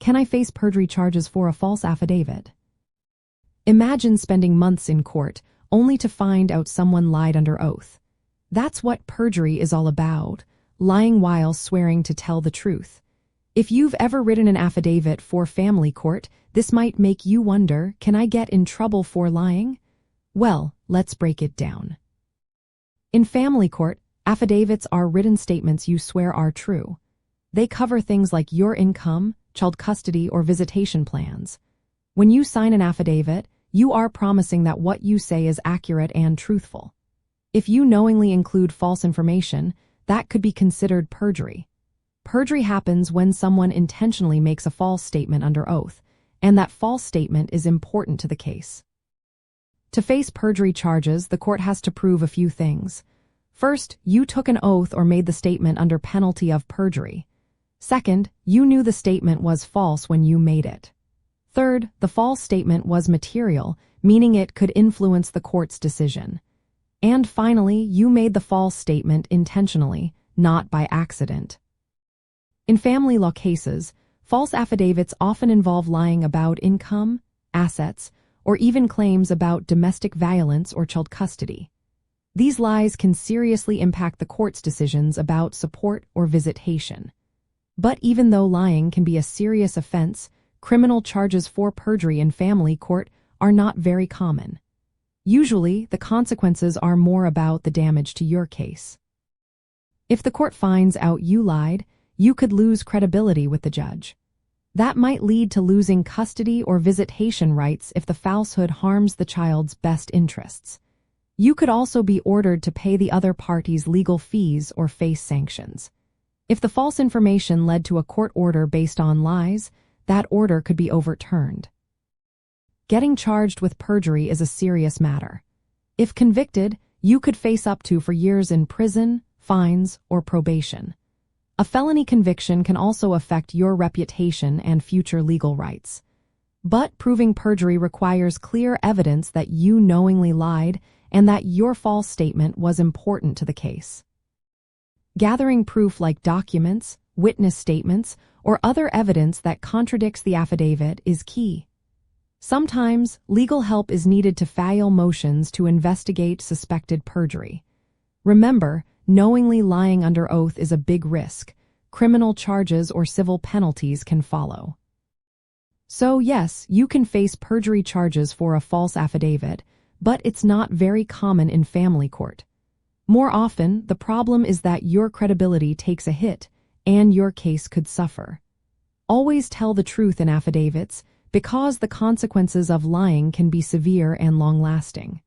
Can I face perjury charges for a false affidavit? Imagine spending months in court only to find out someone lied under oath. That's what perjury is all about, lying while swearing to tell the truth. If you've ever written an affidavit for family court, this might make you wonder, can I get in trouble for lying? Well, let's break it down. In family court, affidavits are written statements you swear are true. They cover things like your income, child custody, or visitation plans. When you sign an affidavit, you are promising that what you say is accurate and truthful. If you knowingly include false information, that could be considered perjury. Perjury happens when someone intentionally makes a false statement under oath, and that false statement is important to the case. To face perjury charges, the court has to prove a few things. First, you took an oath or made the statement under penalty of perjury. Second, you knew the statement was false when you made it. Third, the false statement was material, meaning it could influence the court's decision. And finally, you made the false statement intentionally, not by accident. In family law cases, false affidavits often involve lying about income, assets, or even claims about domestic violence or child custody. These lies can seriously impact the court's decisions about support or visitation. But even though lying can be a serious offense, criminal charges for perjury in family court are not very common. Usually, the consequences are more about the damage to your case. If the court finds out you lied, you could lose credibility with the judge. That might lead to losing custody or visitation rights if the falsehood harms the child's best interests. You could also be ordered to pay the other party's legal fees or face sanctions. If the false information led to a court order based on lies, that order could be overturned. Getting charged with perjury is a serious matter. If convicted, you could face up to 4 years in prison, fines, or probation. A felony conviction can also affect your reputation and future legal rights. But proving perjury requires clear evidence that you knowingly lied and that your false statement was important to the case. Gathering proof like documents, witness statements, or other evidence that contradicts the affidavit is key. Sometimes, legal help is needed to file motions to investigate suspected perjury. Remember, knowingly lying under oath is a big risk. Criminal charges or civil penalties can follow. So yes, you can face perjury charges for a false affidavit, but it's not very common in family court. More often, the problem is that your credibility takes a hit, and your case could suffer. Always tell the truth in affidavits, because the consequences of lying can be severe and long-lasting.